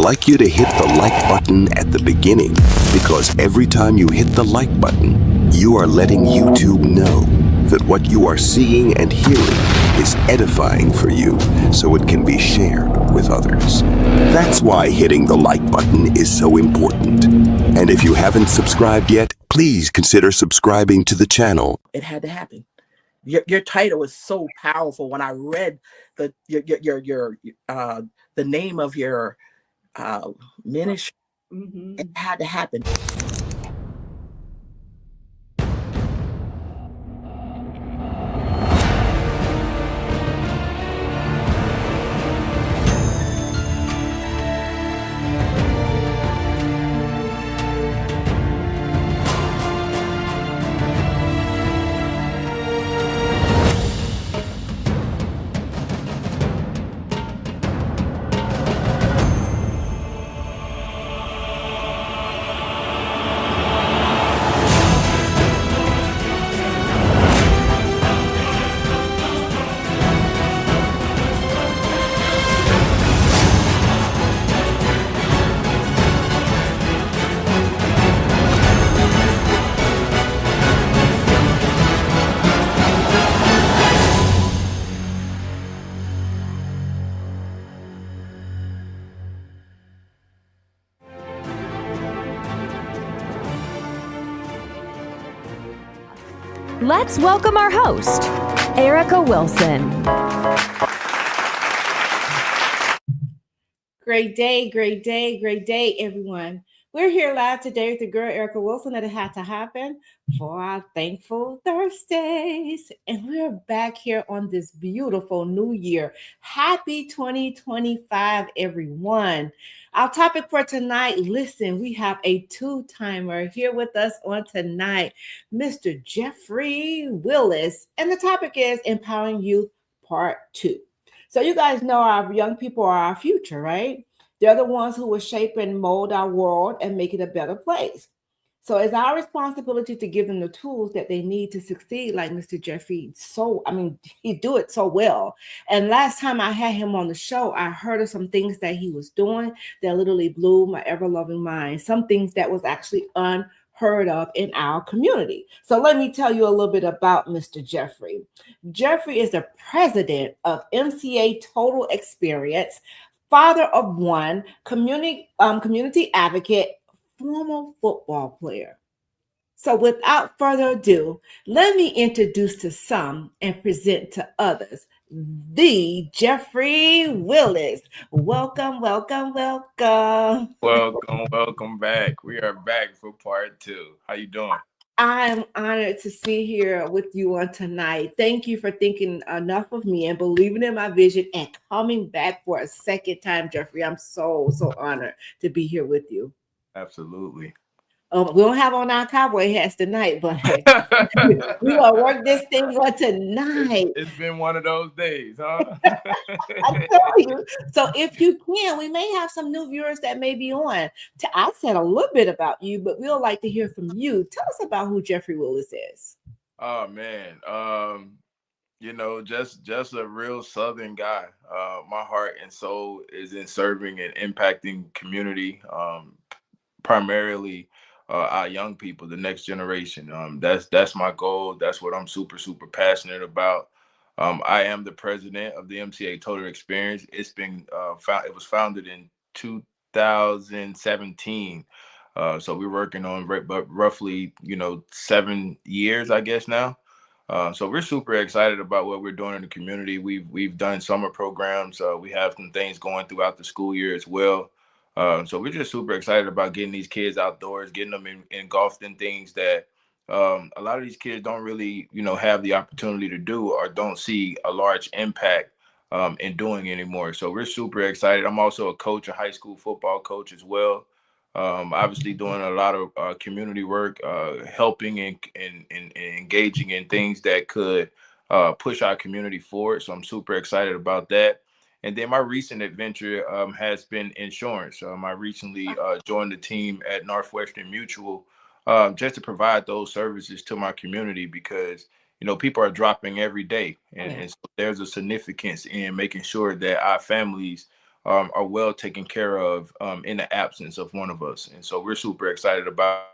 like you to hit the like button at the beginning, because every time you hit the like button, you are letting YouTube know that what you are seeing and hearing is edifying for you, so it can be shared with others. That's why hitting the like button is so important. And if you haven't subscribed yet, please consider subscribing to the channel. It had to happen. Your title is so powerful. When I read the name of your ministry, it had to happen. Let's welcome our host, Erica Wilson. Great day, everyone. We're here live today with the girl, Erica Wilson, that it had to happen for our Thankful Thursdays. And we're back here on this beautiful new year. Happy 2025, everyone. Our topic for tonight, listen, we have a two-timer here with us on tonight, Mr. Jeffery Willis. And the topic is Empowering Youth Part 2. So you guys know our young people are our future, right? They're the ones who will shape and mold our world and make it a better place. So it's our responsibility to give them the tools that they need to succeed, like Mr. Jeffery. He do it so well. And last time I had him on the show, I heard of some things that he was doing that literally blew my ever-loving mind. Some things that was actually unheard of in our community. So let me tell you a little bit about Mr. Jeffery. Jeffery is the president of MCA Total Experience, father of one, community advocate, former football player. So without further ado, let me introduce to some and present to others the Jeffery Willis. Welcome. Welcome back. We are back for part 2. How you doing? I'm honored to be here with you on tonight. Thank you for thinking enough of me and believing in my vision and coming back for a second time, Jeffery. I'm so honored to be here with you. Absolutely. We don't have on our cowboy hats tonight, but we gonna work this thing on tonight. It's been one of those days, huh? I tell you. So if you can, we may have some new viewers that may be on. I said a little bit about you, but we'd like to hear from you. Tell us about who Jeffery Willis is. Oh man, just a real Southern guy. My heart and soul is in serving and impacting community, primarily our young people, the next generation. That's my goal. That's what I'm super passionate about. I am the president of the MCA Total Experience. It's been it was founded in 2017. So we're working on roughly 7 years, I guess now. So we're super excited about what we're doing in the community. We've done summer programs. We have some things going throughout the school year as well. So we're just super excited about getting these kids outdoors, getting them engulfed in things that a lot of these kids don't really, have the opportunity to do or don't see a large impact in doing anymore. So we're super excited. I'm also a coach, a high school football coach as well. Obviously doing a lot of community work, helping and engaging in things that could push our community forward. So I'm super excited about that. And then my recent adventure has been insurance. I recently joined the team at Northwestern Mutual just to provide those services to my community because, people are dropping every day. And so there's a significance in making sure that our families are well taken care of in the absence of one of us. And so we're super excited about.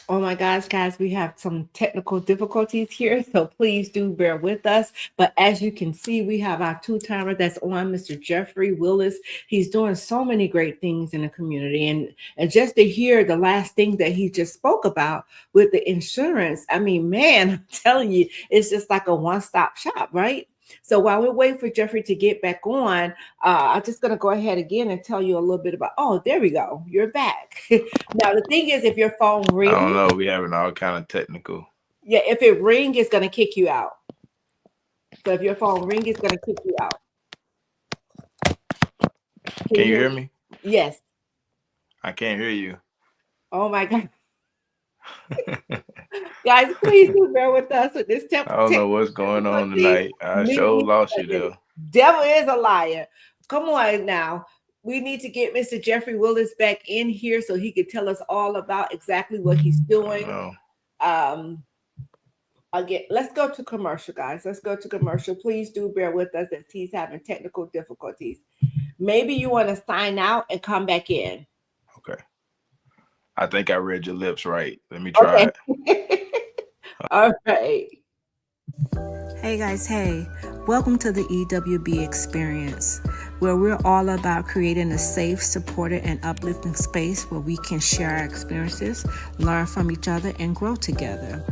Oh my gosh, guys, we have some technical difficulties here, so please do bear with us. But as you can see, we have our two-timer that's on, Mr. Jeffery Willis. He's doing so many great things in the community. And just to hear the last thing that he just spoke about with the insurance, I mean, man, I'm telling you, it's just like a one-stop shop, right? So while we're waiting for Jeffrey to get back on, I'm just going to go ahead again and tell you a little bit about, oh, there we go. You're back. Now, the thing is, if your phone I don't rings, know. We having all kind of technical. yeah, if it rings, it's going to kick you out. So if your phone rings, it's going to kick you out. Can you hear me? Yes. I can't hear you. Oh my God. Guys, please do bear with us with this I don't know what's going on tonight. I sure lost you there. Devil is a liar. Come on now. We need to get Mr. Jeffery Willis back in here so he could tell us all about exactly what he's doing. Again, let's go to commercial, guys. Let's go to commercial. Please do bear with us as he's having technical difficulties. Maybe you want to sign out and come back in. Okay. I think I read your lips right. Let me try it. All right. Hey guys, hey. Welcome to the EWB experience, where we're all about creating a safe, supported, and uplifting space where we can share our experiences, learn from each other, and grow together.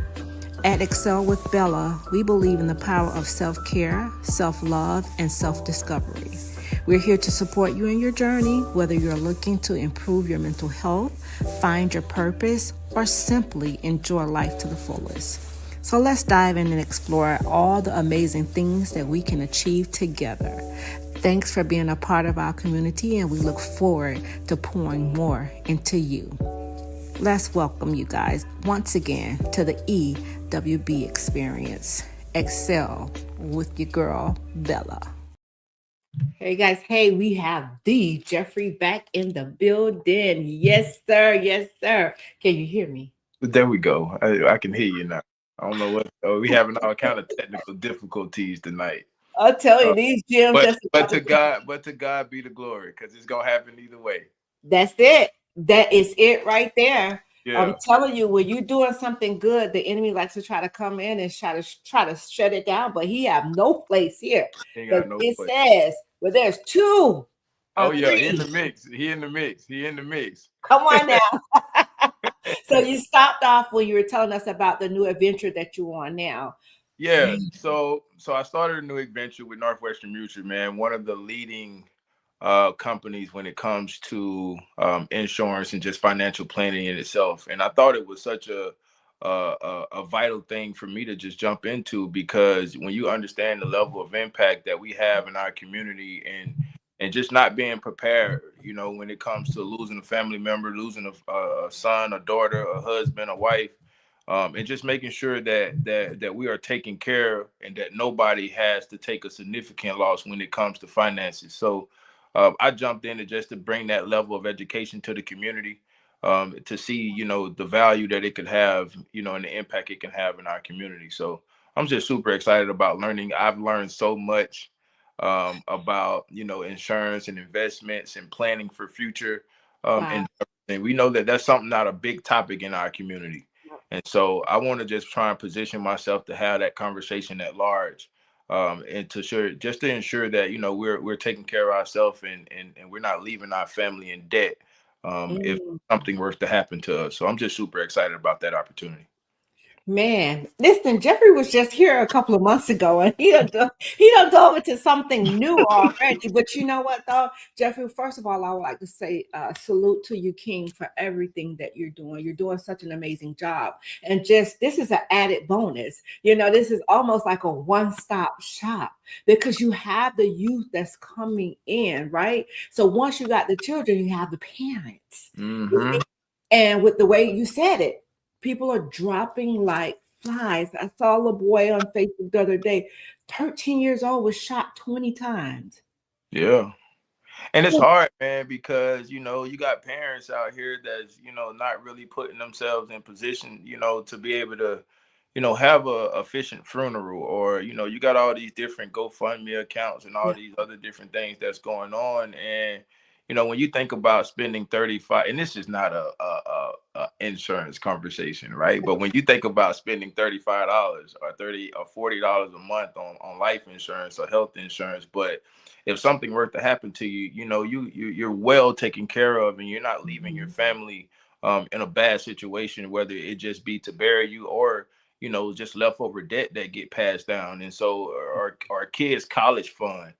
At Excel with Bella, we believe in the power of self-care, self-love, and self-discovery. We're here to support you in your journey, whether you're looking to improve your mental health, find your purpose, or simply enjoy life to the fullest. So let's dive in and explore all the amazing things that we can achieve together. Thanks for being a part of our community, and we look forward to pouring more into you. Let's welcome you guys once again to the EWB experience. Excel with your girl, Bella. Hey guys, hey, we have the Jeffery back in the building. Yes, sir. Yes, sir. Can you hear me? There we go. I can hear you now. I don't know what. We having all kind of technical difficulties tonight. I'll tell you, these gyms. But to God be the glory, because it's gonna happen either way. That's it. That is it right there. Yeah. I'm telling you, when you're doing something good, the enemy likes to try to come in and try to shut it down, but he have no place here. But it says, well, there's two. Oh yeah, he in the mix. He in the mix. Come on now. So you stopped off when you were telling us about the new adventure that you're on now. Yeah. So I started a new adventure with Northwestern Mutual, man. One of the leading companies when it comes to insurance and just financial planning in itself. And I thought it was such a vital thing for me to just jump into, because when you understand the level of impact that we have in our community, and just not being prepared, you know, when it comes to losing a family member, losing a son, a daughter, a husband, a wife, and just making sure that we are taken care of, and that nobody has to take a significant loss when it comes to finances. So I jumped in just to bring that level of education to the community, to see, you know, the value that it could have, you know, and the impact it can have in our community. So I'm just super excited about learning. I've learned so much about, you know, insurance and investments and planning for future. And we know that that's something, not a big topic in our community. And so I want to just try and position myself to have that conversation at large, and to ensure that, you know, we're taking care of ourselves, and we're not leaving our family in debt if something were to happen to us. So I'm just super excited about that opportunity. Man, listen, Jeffrey was just here a couple of months ago, and he done dove into something new already. But you know what, though, Jeffrey, first of all, I would like to say salute to you, King, for everything that you're doing. You're doing such an amazing job. And just, this is an added bonus. You know, this is almost like a one-stop shop, because you have the youth that's coming in, right? So once you got the children, you have the parents. Mm-hmm. And with the way you said it, people are dropping like flies. I saw a little boy on Facebook the other day, 13 years old, was shot 20 times. Yeah. And it's hard, man, because, you know, you got parents out here that's, you know, not really putting themselves in position, you know, to be able to, have a efficient funeral, or you got all these different GoFundMe accounts and all these other different things that's going on. And when you think about spending 35, and this is not a insurance conversation, right? But when you think about spending $35 or $30 or $40 a month on life insurance or health insurance, but if something were to happen to you, you're well taken care of, and you're not leaving your family in a bad situation, whether it just be to bury you or just leftover debt that get passed down. And so our kids' college fund.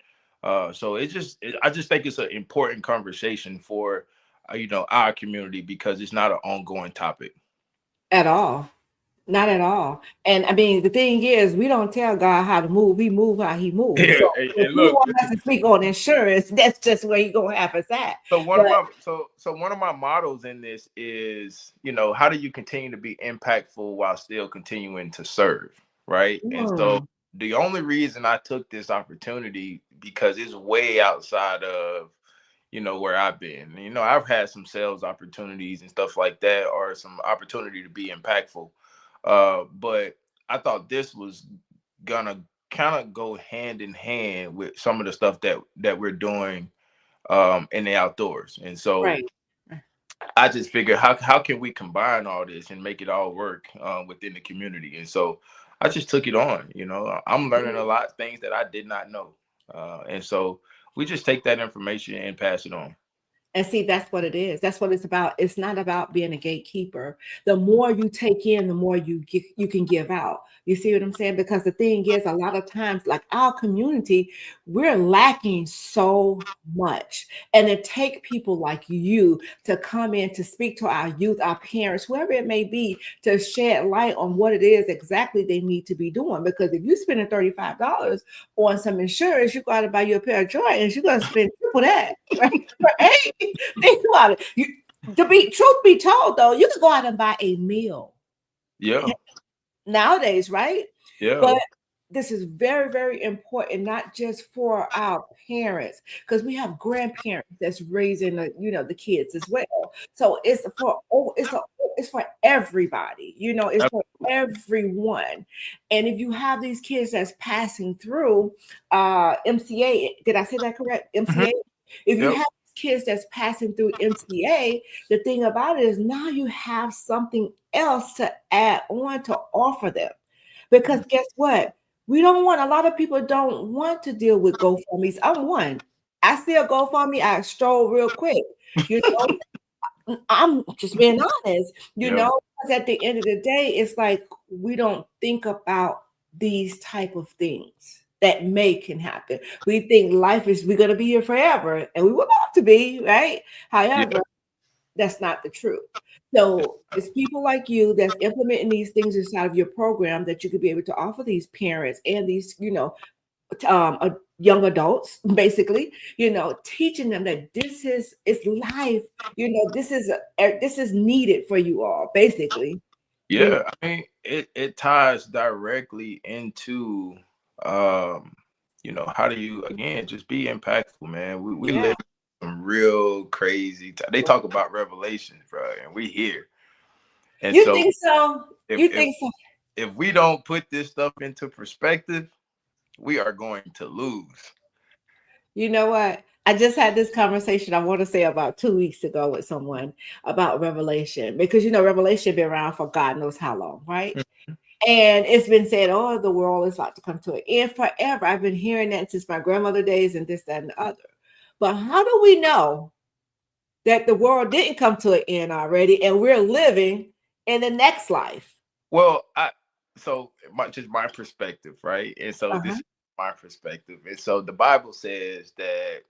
So I just think it's an important conversation for, our community, because it's not an ongoing topic. At all. Not at all. And I mean, the thing is, we don't tell God how to move. We move how he moves. Yeah, So and if you look, want us to speak on insurance, that's just where you gonna have us at. so one of my mottos in this is, how do you continue to be impactful while still continuing to serve, right? And so the only reason I took this opportunity, because it's way outside of where I've been. I've had some sales opportunities and stuff like that, or some opportunity to be impactful. But I thought this was gonna kind of go hand in hand with some of the stuff that we're doing in the outdoors. And so Right. I just figured, how can we combine all this and make it all work within the community? And so I just took it on. I'm learning a lot of things that I did not know. And so we just take that information and pass it on. And see, that's what it is. That's what it's about. It's not about being a gatekeeper. The more you take in, the more you can give out. You see what I'm saying? Because the thing is, a lot of times, like our community, we're lacking so much. And it takes people like you to come in to speak to our youth, our parents, whoever it may be, to shed light on what it is exactly they need to be doing. Because if you're spending $35 on some insurance, you got to buy you a pair of Jordans, you're going to spend triple that, right? Right? Think about it. Truth be told, though, you can go out and buy a meal. Yeah. Nowadays, right? Yeah. But this is very, very important, not just for our parents, because we have grandparents that's raising the kids as well. So it's for everybody, it's for everyone. And if you have these kids that's passing through MCA, did I say that correct? MCA. If you have kids that's passing through MCA, the thing about it is now you have something else to add on to offer them. Because guess what? A lot of people don't want to deal with GoFundMe's. I'm one. I see a GoFundMe, I stroll real quick. I'm just being honest, because at the end of the day, it's like we don't think about these type of things that can happen. We think we're going to be here forever, and we would love to be, right? However, that's not the truth. So it's people like you that's implementing these things inside of your program that you could be able to offer these parents and these, young adults, basically, teaching them that it's life. This is needed for you all, basically. Yeah, I mean, it ties directly into how do you, again, just be impactful, man. We live some real crazy they talk about revelation, bro, and we here. And you think so? If we don't put this stuff into perspective, we are going to lose. You know what? I just had this conversation, I want to say about 2 weeks ago, with someone about revelation, because revelation been around for God knows how long, right? And it's been said, oh, the world is about to come to an end forever. I've been hearing that since my grandmother days and this, that, and the other. But how do we know that the world didn't come to an end already and we're living in the next life? Well, just my perspective, right? And so this is my perspective. And so the Bible says that,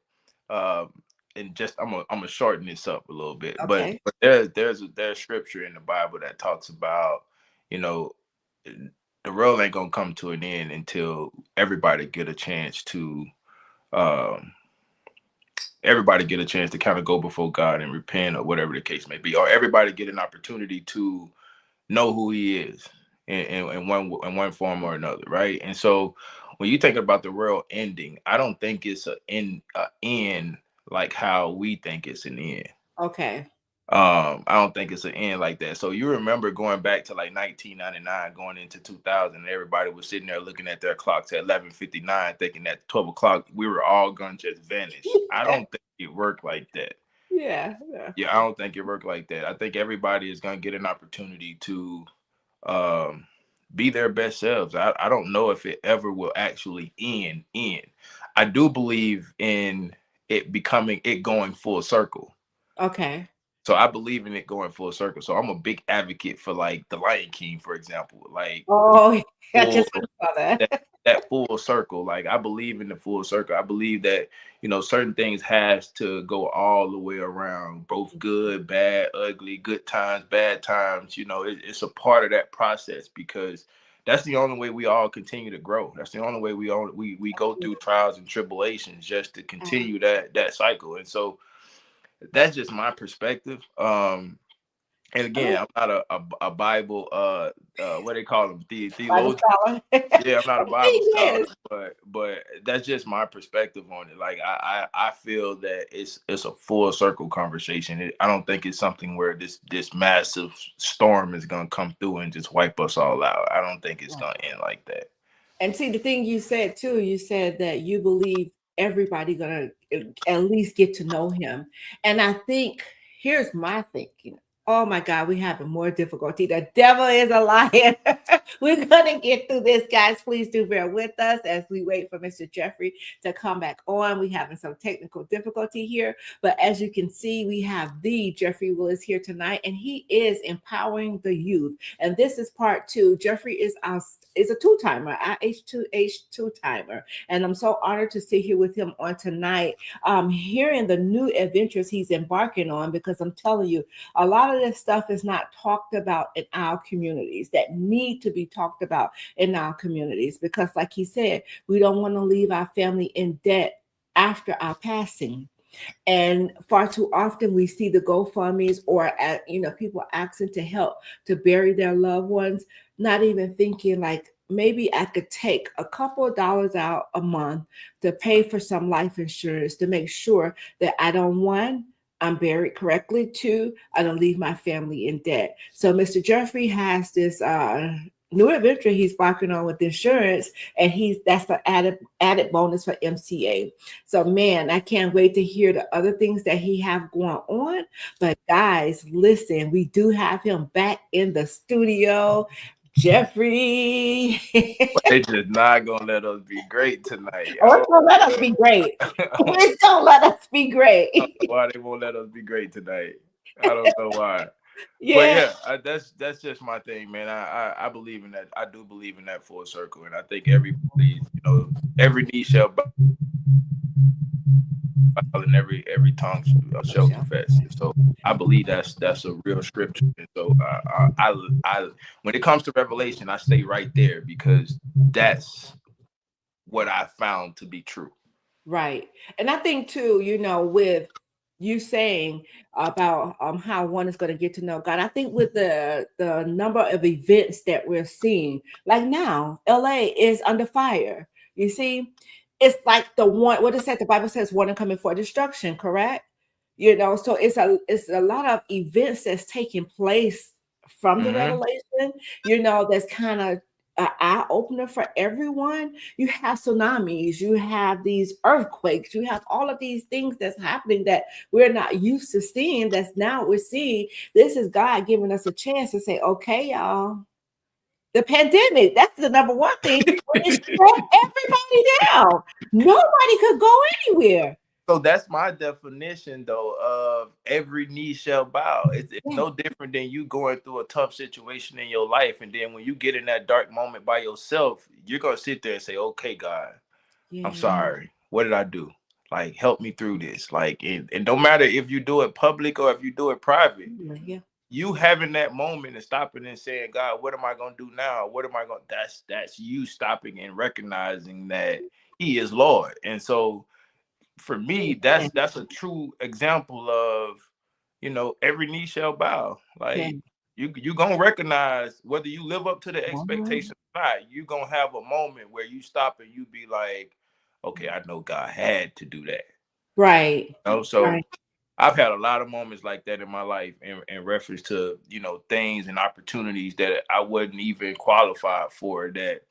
and just I'm gonna shorten this up a little bit, but there's scripture in the Bible that talks about, the world ain't gonna come to an end until everybody get a chance to kind of go before God and repent, or whatever the case may be, or everybody get an opportunity to know who He is in one form or another, right? And so when you think about the world ending, I don't think it's an end like how we think it's an end. Okay. I don't think it's an end like that. So you remember going back to like 1999, going into 2000, everybody was sitting there looking at their clocks at 11:59, thinking that 12 o'clock we were all gonna just vanish. I don't think it worked like that. Yeah. Yeah, I don't think it worked like that. I think everybody is gonna get an opportunity to um, be their best selves. I don't know if it ever will actually end. I do believe in it going full circle. Okay. So I believe in it going full circle. So I'm a big advocate for like the Lion King, for example, like Oh, I full, just saw that. that full circle. Like I believe in the full circle. I believe that, you know, certain things has to go all the way around, both good, bad, ugly, good times, bad times. You know, it's a part of that process, because that's the only way we all continue to grow. That's the only way we go through trials and tribulations, just to continue that cycle. And so that's just my perspective. And again, I'm not a Bible what they call them, Bible theologian. scholar. Yeah, I'm not a Bible scholar, but that's just my perspective on it. Like I feel that it's a full circle conversation. I don't think it's something where this massive storm is gonna come through and just wipe us all out. I don't think it's gonna end like that. And see, the thing you said too, you said that you believe everybody gonna at least get to know him. And I think here's my thinking. Oh my God, we having more difficulty. The devil is a liar. We're gonna get through this, guys. Please do bear with us as we wait for Mr. Jeffrey to come back on. We having some technical difficulty here, but as you can see, we have the Jeffery Willis here tonight, and he is empowering the youth. And this is part two. Jeffrey is a two-timer, IH2H two-timer, and I'm so honored to sit here with him on tonight, hearing the new adventures he's embarking on, because I'm telling you, a lot of this stuff is not talked about in our communities that need to be talked about in our communities, because like he said, we don't want to leave our family in debt after our passing. And far too often we see the GoFundMe's or people asking to help to bury their loved ones, not even thinking like maybe I could take a couple of dollars out a month to pay for some life insurance to make sure that I don't, one, I'm buried correctly, two, I don't leave my family in debt. So Mr. Jeffrey has this new adventure he's embarking on with insurance, and that's the added bonus for MCA. So man, I can't wait to hear the other things that he have going on. But guys, listen, we do have him back in the studio. Jeffrey. They just not gonna let us be great tonight. Oh, it's gonna let us be great. Please don't let us be great. I don't know why they won't let us be great tonight. I don't know why. Yeah. But yeah, that's just my thing, man. I believe in that. I do believe in that full circle, and I think everybody, every knee shall bow and every tongue shall confess. So I believe that's a real scripture. And so I when it comes to Revelation, I stay right there, because that's what I found to be true. Right. And I think too, with you saying about how one is going to get to know God, I think with the number of events that we're seeing, like now, LA is under fire. You see, it's like the one, what is that? The Bible says one coming for destruction, correct? So it's a lot of events that's taking place from the revelation, that's kind of an eye opener for everyone. You have tsunamis, you have these earthquakes, you have all of these things that's happening that we're not used to seeing. That's now we're seeing. This is God giving us a chance to say, okay, y'all, the pandemic, that's the number one thing. It shut everybody down. Nobody could go anywhere. So that's my definition, though, of every knee shall bow. It's no different than you going through a tough situation in your life. And then when you get in that dark moment by yourself, you're going to sit there and say, okay, God, I'm sorry. What did I do? Like, help me through this. Like, and no matter if you do it public or if you do it private, you having that moment and stopping and saying, God, what am I going to do now? What am I going to, that's you stopping and recognizing that he is Lord. And so, for me, that's a true example of, every knee shall bow. Like you gonna recognize whether you live up to the expectation or not. You gonna have a moment where you stop and you be like, okay, I know God had to do that. Right. So right. I've had a lot of moments like that in my life in reference to, things and opportunities that I wasn't even qualified for, that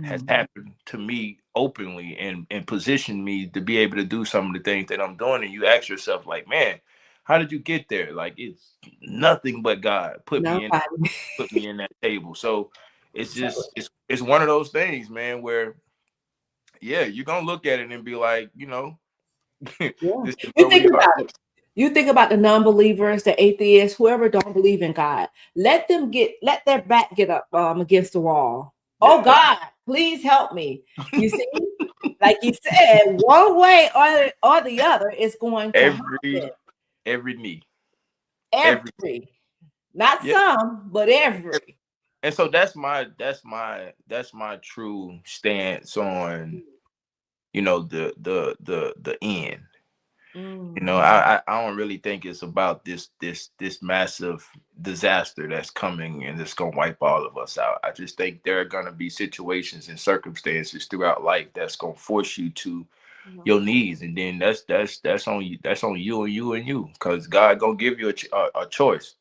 has happened to me openly and positioned me to be able to do some of the things that I'm doing. And you ask yourself, like, man, how did you get there? Like, it's nothing but God put me in that table. So it's just it's one of those things, man, where you're gonna look at it and be like, this is You where think we are. about it. You think about the non-believers, the atheists, whoever don't believe in God. Let their back get up against the wall. Oh God, please help me. You see, like you said, one way or the other is going to happen. Every knee. Every. Not some, but every. And so that's my true stance on, the end. I don't really think it's about this massive disaster that's coming and it's gonna wipe all of us out. I just think there are gonna be situations and circumstances throughout life that's gonna force you to your knees, and then that's on you. That's on you and you and you, because God gonna give you a choice.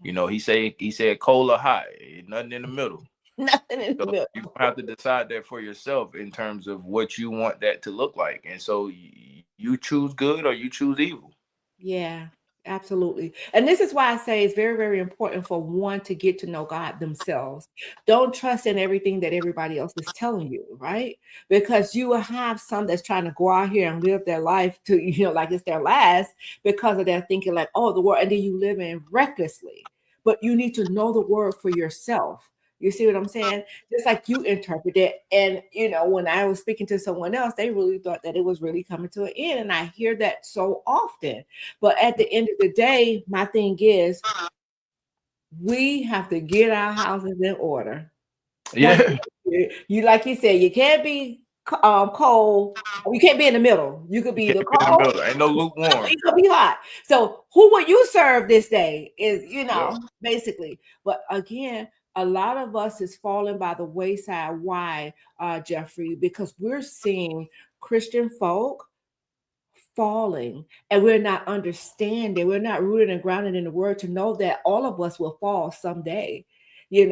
He said cold or hot, nothing in the middle. Nothing in the middle. You have to decide that for yourself in terms of what you want that to look like. And so you choose good or you choose evil. Yeah, absolutely. And this is why I say it's very, very important for one to get to know God themselves. Don't trust in everything that everybody else is telling you, right? Because you will have some that's trying to go out here and live their life to, like it's their last, because of their thinking like, oh, the world, and then you live in recklessly. But you need to know the word for yourself. You see what I'm saying? Just like you interpret it. And, when I was speaking to someone else, they really thought that it was really coming to an end. And I hear that so often. But at the end of the day, my thing is, we have to get our houses in order. Yeah. Like you said, you can't be cold. You can't be in the middle. You could be the cold. Ain't no lukewarm. You could be hot. So who will you serve this day? Is basically. But again, a lot of us is falling by the wayside. Why, Jeffrey? Because we're seeing Christian folk falling, and we're not understanding. We're not rooted and grounded in the word to know that all of us will fall someday. But you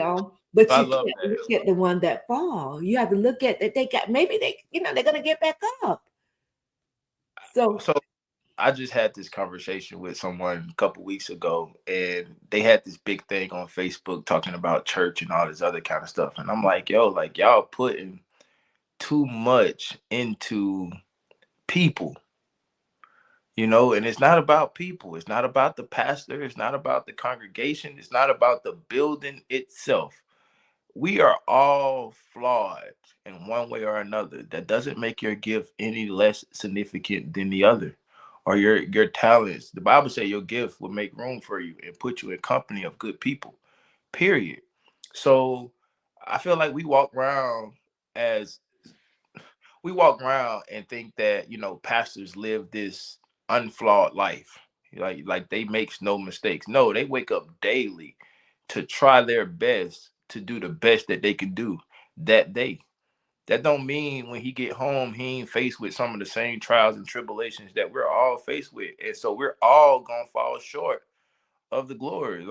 can't look at the one that fall. You have to look at that. They got, maybe they're gonna get back up. So I just had this conversation with someone a couple weeks ago, and they had this big thing on Facebook talking about church and all this other kind of stuff. And I'm like, yo, like y'all putting too much into people, and it's not about people. It's not about the pastor. It's not about the congregation. It's not about the building itself. We are all flawed in one way or another. That doesn't make your gift any less significant than the other, or your talents. The Bible says your gift will make room for you and put you in company of good people, period. So I feel like we walk around and think that, pastors live this unflawed life. Like they makes no mistakes. No, they wake up daily to try their best to do the best that they can do that day. That don't mean when he get home, he ain't faced with some of the same trials and tribulations that we're all faced with. And so we're all gonna fall short of the glory.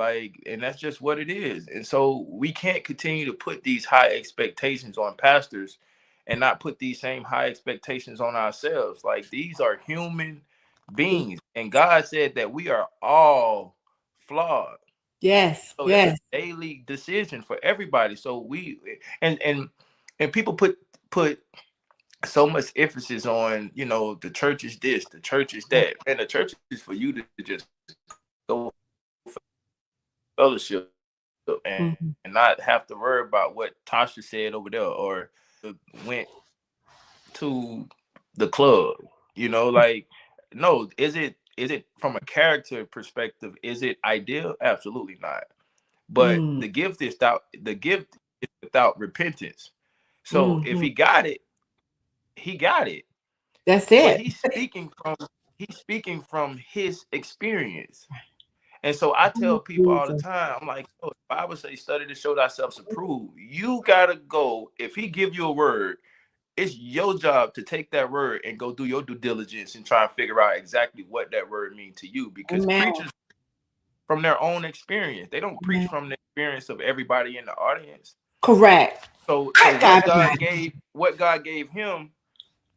And that's just what it is. And so we can't continue to put these high expectations on pastors and not put these same high expectations on ourselves. Like, these are human beings. And God said that we are all flawed. Yes. So it's a daily decision for everybody. So we and people put so much emphasis on, the church is this, the church is that. And the church is for you to just go fellowship and not have to worry about what Tasha said over there or went to the club. No, is it from a character perspective, is it ideal? Absolutely not. But the gift is without repentance. So if he got it, he got it. That's it. But he's speaking from his experience. And so I tell people all the time, I'm like, the Bible says, study to show thyself approved. You gotta go. If he give you a word, it's your job to take that word and go do your due diligence and try and figure out exactly what that word means to you, because Amen. preachers from their own experience, they don't preach Amen. from the experience of everybody in the audience. Correct. So I got what God gave him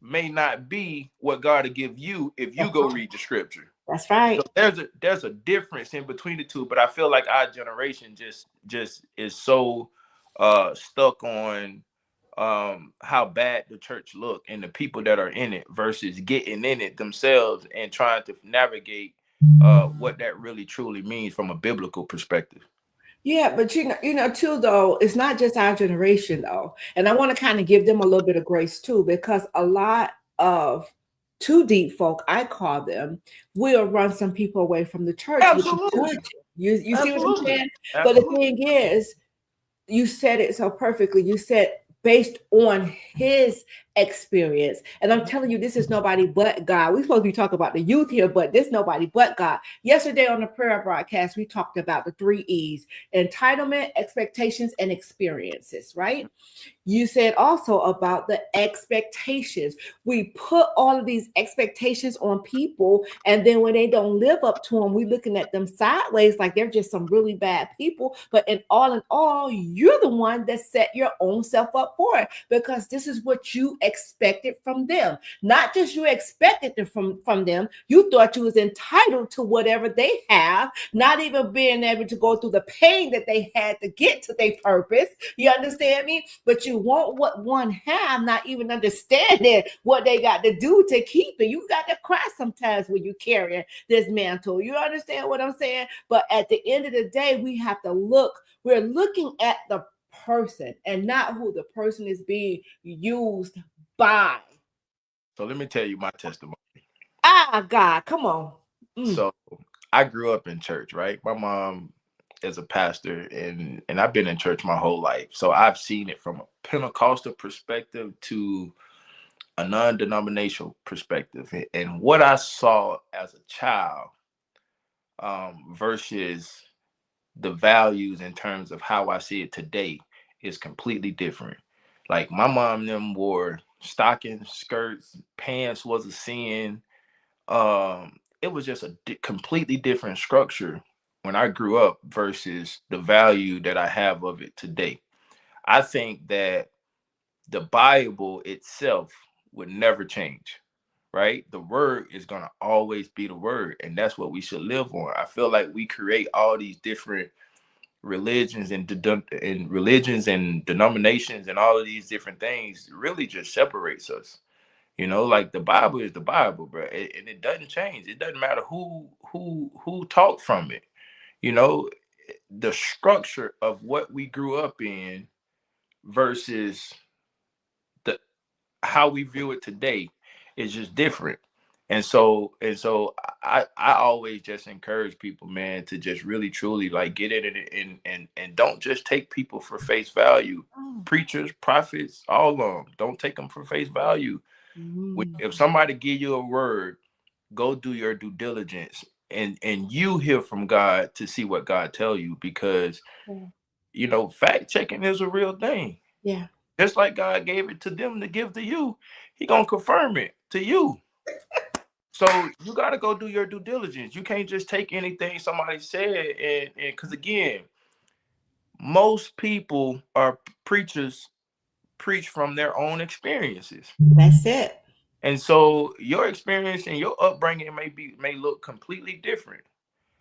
may not be what God will give you if you go read the scripture. That's right. So there's a difference in between the two, but I feel like our generation just is so stuck on how bad the church look and the people that are in it versus getting in it themselves and trying to navigate what that really truly means from a biblical perspective. Yeah, but you know, too, though, it's not just our generation, though. And I want to kind of give them a little bit of grace too, because a lot of too deep folk, I call them, will run some people away from the church with the Absolutely. judging. You see what I'm Absolutely. saying? But the Absolutely. thing is, you said it so perfectly. You said based on his experience. And I'm telling you, this is nobody but God. We're supposed to be talking about the youth here, but this nobody but God. Yesterday on the prayer broadcast, we talked about the 3 E's: entitlement, expectations, and experiences, right? You said also about the expectations. We put all of these expectations on people, and then when they don't live up to them, we're looking at them sideways like they're just some really bad people. But in all, you're the one that set your own self up for it, because this is what you expected from them. Not just you expected it from them, you thought you was entitled to whatever they have, not even being able to go through the pain that they had to get to their purpose. You understand me? But you want what one have, not even understanding what they got to do to keep it. You got to cry sometimes when you carrying this mantle. You understand what I'm saying? But at the end of the day, we have to look. We're looking at the person and not who the person is being used by. So let me tell you my testimony. God, come on. So I grew up in church, right? My mom is a pastor, and I've been in church my whole life. So I've seen it from a Pentecostal perspective to a non-denominational perspective. And what I saw as a child versus the values in terms of how I see it today is completely different. Like my mom and them wore stockings, skirts, pants was a sin. It was just a completely different structure when I grew up versus the value that I have of it today. I think that the Bible itself would never change, right? The word is going to always be the word, and that's what we should live on. I feel like we create all these different religions and religions and denominations and all of these different things really just separates us. You know, like the Bible is the Bible, bro, and it doesn't change. It doesn't matter who taught from it. You know, the structure of what we grew up in versus the how we view it today is just different. And so I always just encourage people, man, to just really truly like get in it and don't just take people for face value. Preachers, prophets, all of them, don't take them for face value. If somebody give you a word, go do your due diligence and you hear from God to see what God tell you, because you know, fact checking is a real thing. Yeah. Just like God gave it to them to give to you, he gonna confirm it to you. So you gotta go do your due diligence. You can't just take anything somebody said and because again, most people are preachers preach from their own experiences. That's it. And so your experience and your upbringing may look completely different.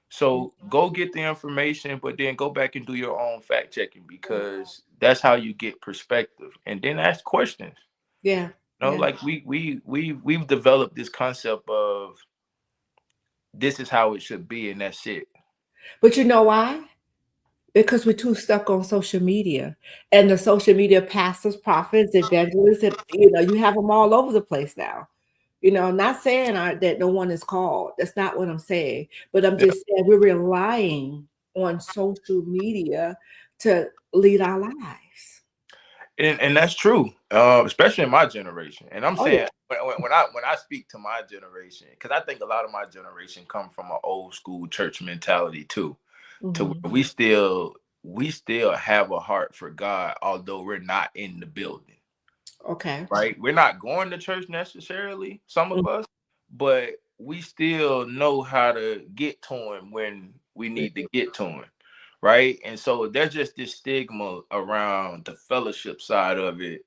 So go get the information, but then go back and do your own fact checking, because that's how you get perspective. And then ask questions. Yeah. You know, like we've developed this concept of this is how it should be, and that's it. But you know why? Because we're too stuck on social media, and the social media pastors, prophets, evangelists, and you have them all over the place now. I'm not saying that no one is called. That's not what I'm saying. But I'm just saying we're relying on social media to lead our lives. And that's true, especially in my generation. And I'm saying when I speak to my generation, because I think a lot of my generation come from an old school church mentality too, to where we still have a heart for God, although we're not in the building. Okay. right? We're not going to church necessarily, some of us, but we still know how to get to him when we need to get to him, right? And so there's just this stigma around the fellowship side of it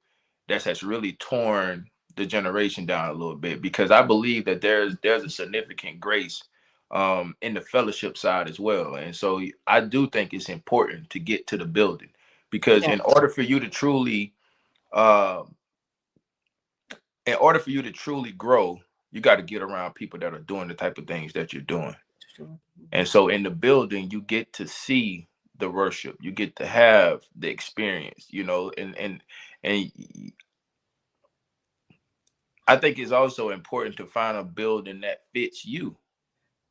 that has really torn the generation down a little bit, because I believe that there's a significant grace in the fellowship side as well. And so I do think it's important to get to the building, because Yeah. uh, in order for you to truly grow, you got to get around people that are doing the type of things that you're doing. Sure. And so in the building, you get to see the worship, you get to have the experience, you know, and I think it's also important to find a building that fits you.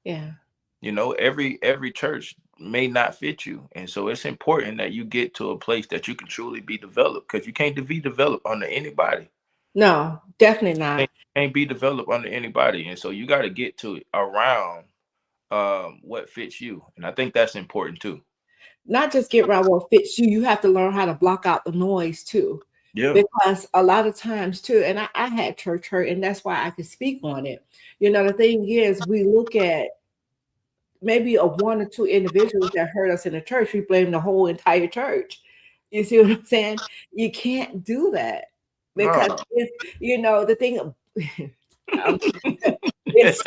Yeah. You know, every church may not fit you. And so it's important that you get to a place that you can truly be developed, because you can't be developed under anybody. No, definitely not. Can't be developed under anybody. And so you got to get to around what fits you. And I think that's important too. Not just get around what fits you, you have to learn how to block out the noise too. Yeah. Because a lot of times too, and I had church hurt, and that's why I could speak on it. You know, the thing is, we look at maybe a one or two individuals that hurt us in the church, we blame the whole entire church. You see what I'm saying? You can't do that, because No. if you know the thing, it's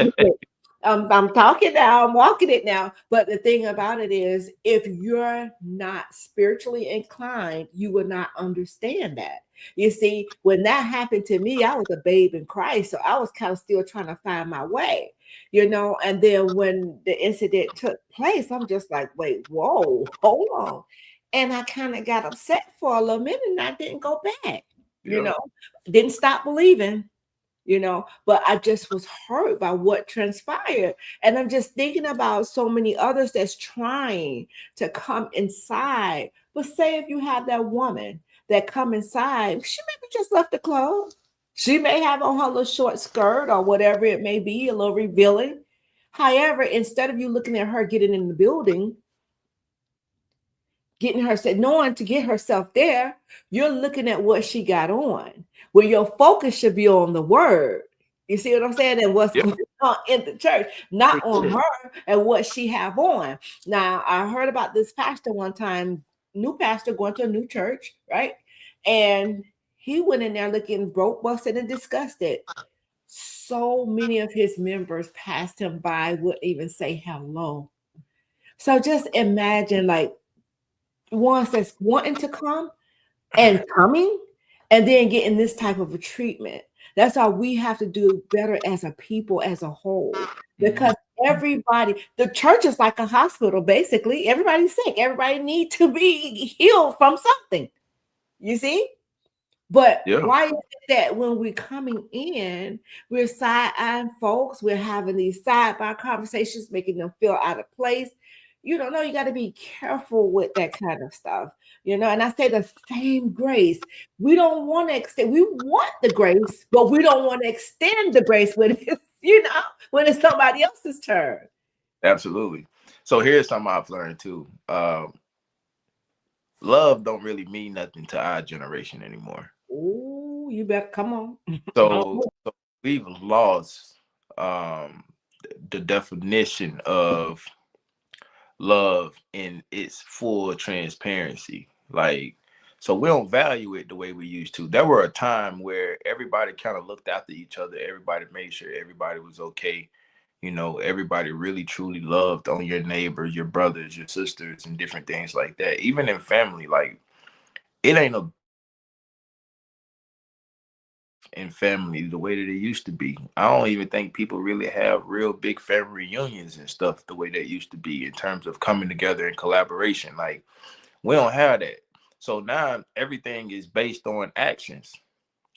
I'm talking now, I'm walking it now. But the thing about it is, if you're not spiritually inclined, you will not understand that. You see, when that happened to me, I was a babe in Christ. So I was kind of still trying to find my way, you know. And then when the incident took place, I'm just like, wait, whoa, hold on. And I kind of got upset for a little minute, and I didn't go back, you Yeah. know, didn't stop believing, you know, but I just was hurt by what transpired. And I'm just thinking about so many others that's trying to come inside. But say if you have that woman that come inside, she maybe just left the club. She may have on her little short skirt or whatever it may be, a little revealing. However, instead of you looking at her getting in the building, getting her said knowing to get herself there, you're looking at what she got on, where your focus should be on the word. You see what I'm saying? And what's Yeah. going on in the church, not For on sure. her and what she have on. Now, I heard about this pastor one time, new pastor going to a new church, right? And he went in there looking broke, busted, and disgusted. So many of his members passed him by, wouldn't even say hello. So just imagine, like, ones that's wanting to come and coming, and then getting this type of a treatment. That's how we have to do better as a people as a whole, because everybody, the church is like a hospital. Basically, everybody's sick, everybody needs to be healed from something, you see. But Yeah. why is it that when we're coming in, we're side-eyeing folks, we're having these side-by conversations, making them feel out of place? You don't know, you got to be careful with that kind of stuff, you know. And I say the same grace. We don't want to extend, we want the grace, but we don't want to extend the grace when it's, you know, when it's somebody else's turn. Absolutely. So here's something I've learned too. Love don't really mean nothing to our generation anymore. Oh, you better come on. So we've lost the definition of love in its full transparency. Like, so we don't value it the way we used to. There were a time where everybody kind of looked after each other. Everybody made sure everybody was okay. You know, everybody really truly loved on your neighbors, your brothers, your sisters, and different things like that. Even in family, like, it ain't a in family the way that it used to be. I don't even think people really have real big family reunions and stuff the way that used to be, in terms of coming together in collaboration. Like, we don't have that. So now everything is based on actions,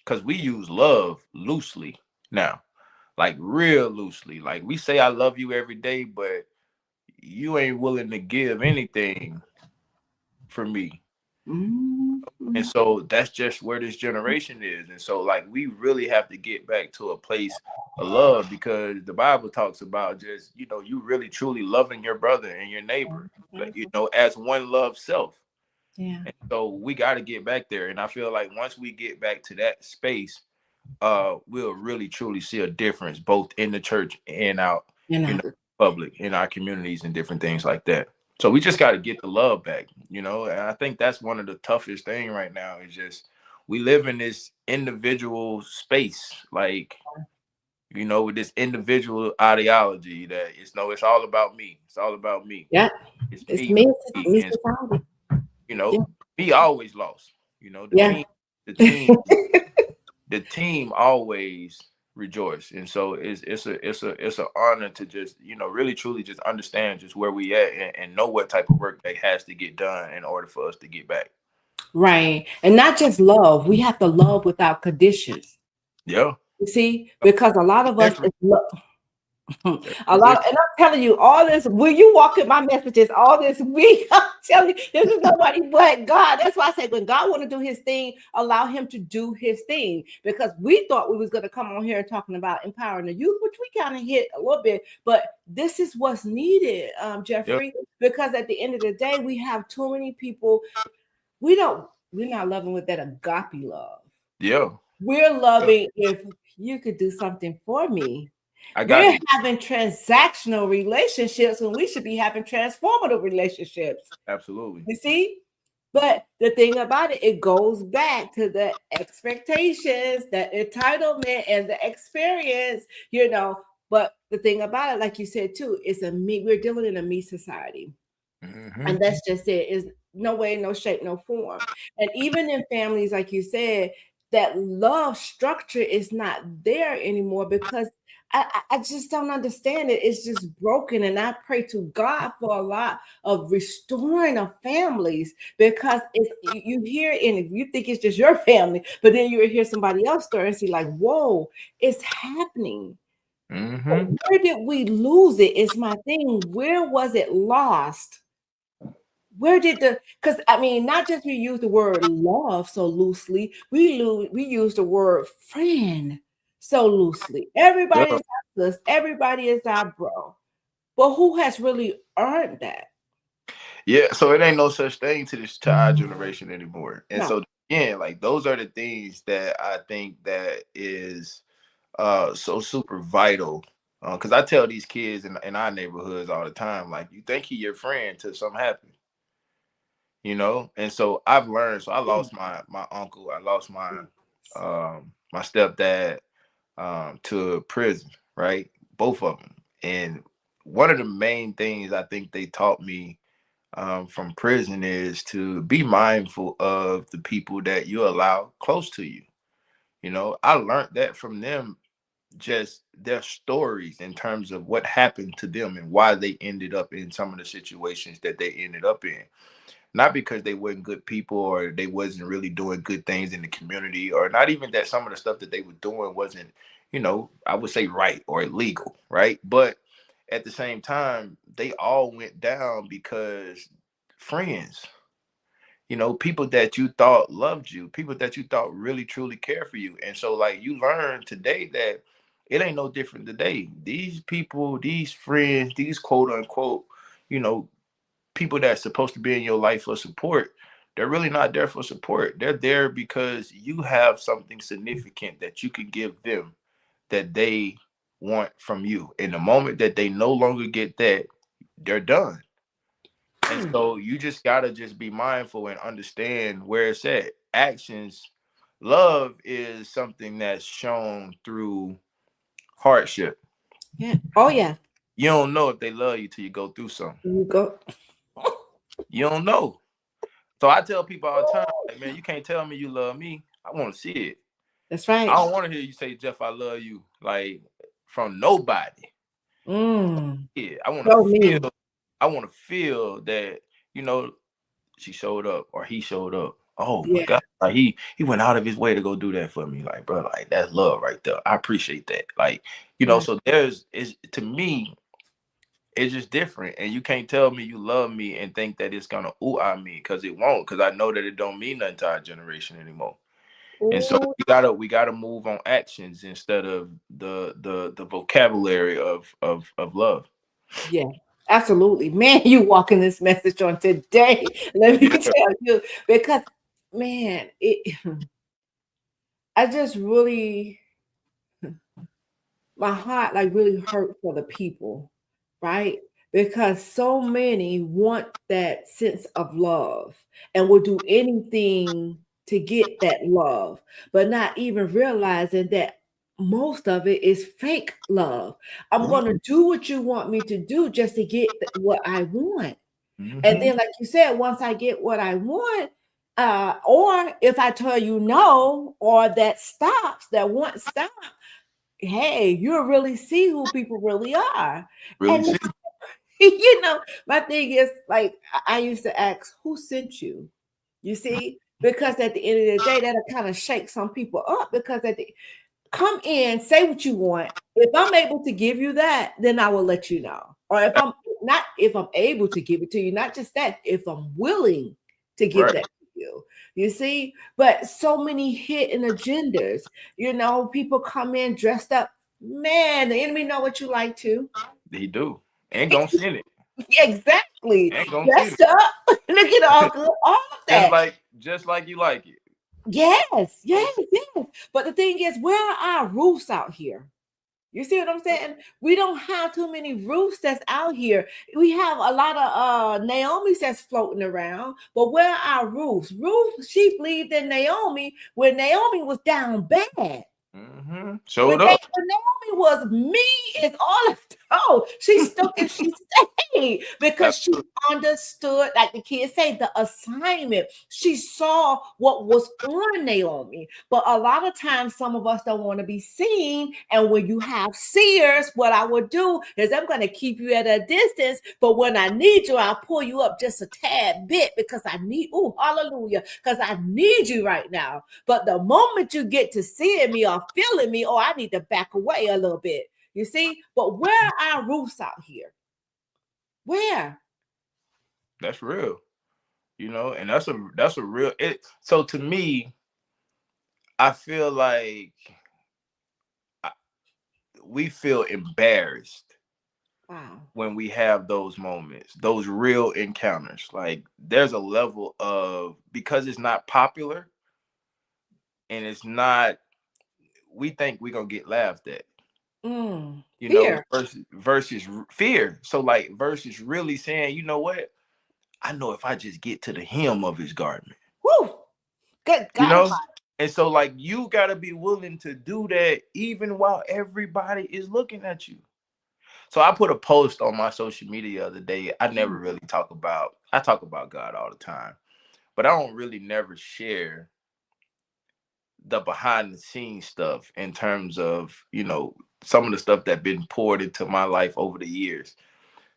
because we use love loosely now, like real loosely. Like, we say I love you every day, but you ain't willing to give anything for me. And so that's just where this generation is. And so, like, we really have to get back to a place of love, because the Bible talks about just, you really truly loving your brother and your neighbor, like, as one love self. Yeah. And so we got to get back there. And I feel like once we get back to that space, we'll really truly see a difference both in the church and out, public, in our communities and different things like that. So we just got to get the love back, and I think that's one of the toughest thing right now is just we live in this individual space, like, with this individual ideology that it's all about me. It's all about me. Yeah. It's It's me. me. Me. It's And, society. me always lost. The team always rejoice. And so it's an honor to just, really truly just understand just where we at and know what type of work that has to get done in order for us to get back. Right. And not just love. We have to love without conditions. Yeah. You see, because a lot of us, and I'm telling you, all this, will you walk in my messages all this week? I'm telling you, this is nobody but God. That's why I say when God want to do his thing, allow him to do his thing. Because we thought we was going to come on here talking about empowering the youth, which we kind of hit a little bit, but this is what's needed, Jeffrey, because at the end of the day, we have too many people. We're not loving with that agape love. Yeah. We're loving if you could do something for me. We're having transactional relationships when we should be having transformative relationships. Absolutely. You see? But the thing about it, it goes back to the expectations, the entitlement, and the experience, But the thing about it, like you said too, we're dealing in a me society. Mm-hmm. And that's just it. Is no way, no shape, no form. And even in families, like you said, that love structure is not there anymore because I just don't understand it. It's just broken. And I pray to God for a lot of restoring of families because you hear and you think it's just your family, but then you hear somebody else story and see like, whoa, it's happening. Mm-hmm. Where did we lose it? Is my thing. Where was it lost? Where did because not just we use the word love so loosely, we use the word friend so loosely. Everybody is our sis, everybody is our bro. But who has really earned that? Yeah, so it ain't no such thing to our generation anymore. And so again, like those are the things that I think that is so super vital. Because I tell these kids in our neighborhoods all the time, like you think he your friend till something happens. And so I've learned. So I lost my uncle. I lost my my stepdad to prison, right? Both of them. And one of the main things I think they taught me from prison is to be mindful of the people that you allow close to you. I learned that from them, just their stories in terms of what happened to them and why they ended up in some of the situations that they ended up in. Not because they weren't good people or they wasn't really doing good things in the community, or not even that some of the stuff that they were doing wasn't, I would say right or illegal, right? But at the same time, they all went down because friends, people that you thought loved you, people that you thought really truly care for you. And so like you learn today that it ain't no different today. These people, these friends, these quote unquote, people that's supposed to be in your life for support, they're really not there for support. They're there because you have something significant that you can give them that they want from you. In the moment that they no longer get that, they're done. And so you just gotta just be mindful and understand where it's at. Actions, love is something that's shown through hardship. Yeah. Oh yeah. You don't know if they love you till you go through something. You don't know. So I tell people all the time, like, man, you can't tell me you love me. I want to see it. That's right. I don't want to hear you say, Jeff, I love you, like from nobody. Yeah, I want to feel. I want to feel that, she showed up or he showed up. Oh my God, like he went out of his way to go do that for me. Like, bro, like that's love right there. I appreciate that. Like, so to me, it's just different. And you can't tell me you love me and think that it's gonna on me, because it won't, because I know that it don't mean nothing to our generation anymore. And so we gotta move on actions instead of the vocabulary of love. Yeah. Absolutely. Man, you walking this message on today. Let me tell you, because man, I just really, my heart like really hurt for the people, right? Because so many want that sense of love and will do anything to get that love, but not even realizing that most of it is fake love. I'm going to do what you want me to do just to get what I want. And then, like you said, once I get what I want, or if I tell you no, or that stops, that want stop, hey, you'll really see who people really are. Really And see? my thing is like I used to ask, who sent you? You see, because at the end of the day, that'll kind of shake some people up because come in, say what you want. If I'm able to give you that, then I will let you know. Or if I'm not, if I'm able to give it to you, not just that, if I'm willing to give Right. that to you. You see, but so many hidden agendas. People come in dressed up. Man, the enemy know what you like to. He do. Ain't gonna send it. Exactly. Ain't gonna send Dressed it. up. Look at all good, all of that. Just like you like it. Yes, yes, yes. But the thing is, where are our roofs out here? You see what I'm saying? We don't have too many roofs that's out here. We have a lot of Naomi's that's floating around, but where are our roofs? She believed in Naomi when Naomi was down bad. Showed up. When Naomi was me is all she stuck and she stayed because she understood, like the kids say, the assignment. She saw what was on Naomi. But a lot of times, some of us don't want to be seen. And when you have seers, what I would do is I'm going to keep you at a distance. But when I need you, I'll pull you up just a tad bit because I need, hallelujah, because I need you right now. But the moment you get to seeing me or feeling me, I need to back away a little bit. You see? But where are our roofs out here? Where? That's real. And that's a real so to me, I feel like we feel embarrassed. Wow. When we have those moments, those real encounters. Like there's a level of, because it's not popular and it's not, we think we're gonna get laughed at. Fear. Versus fear. So like versus really saying, you know what? I know if I just get to the hem of his garment. Woo! Good God. And so like you gotta be willing to do that even while everybody is looking at you. So I put a post on my social media the other day. I talk about God all the time, but I don't really never share the behind the scenes stuff in terms of, some of the stuff that been poured into my life over the years.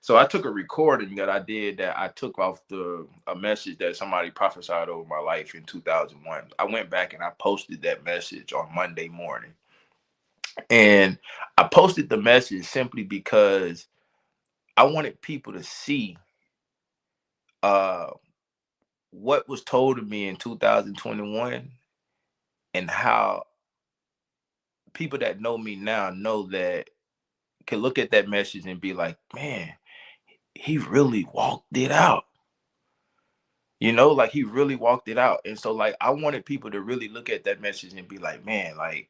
So I took a recording that I did that I took off a message that somebody prophesied over my life in 2001. I went back and I posted that message on Monday morning. And I posted the message simply because I wanted people to see what was told to me in 2021 and how people that know me now know that, can look at that message and be like, man, he really walked it out. Like he really walked it out. And so like I wanted people to really look at that message and be like, man, like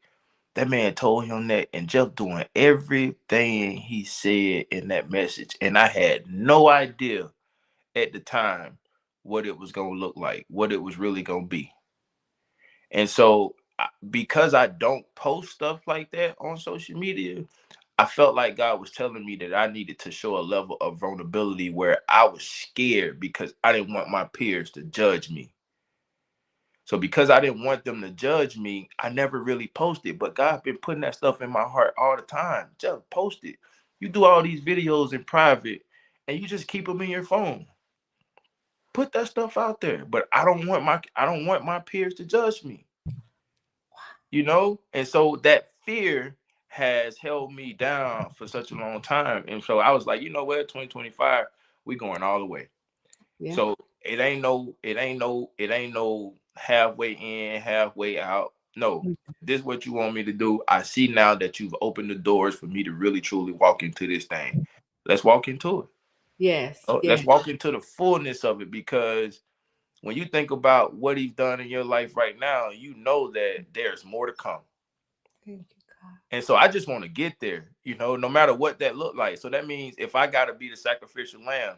that man told him that and Jeff doing everything he said in that message. And I had no idea at the time what it was going to look like, what it was really going to be. And so because I don't post stuff like that on social media, I felt like God was telling me that I needed to show a level of vulnerability where I was scared because I didn't want my peers to judge me. So because I didn't want them to judge me, I never really posted. But God been putting that stuff in my heart all the time. Just post it. You do all these videos in private and you just keep them in your phone. Put that stuff out there. But I don't want my peers to judge me. And so that fear has held me down for such a long time. And so I was like, you know what, 2025, we going all the way. Yeah. So it ain't no halfway in, halfway out. No, this is what you want me to do. I see now that you've opened the doors for me to really truly walk into this thing. Let's walk into it. Yes. Let's walk into the fullness of it, because when you think about what he's done in your life right now, you know that there's more to come. Thank you, God. And so I just want to get there, no matter what that look like. So that means if I got to be the sacrificial lamb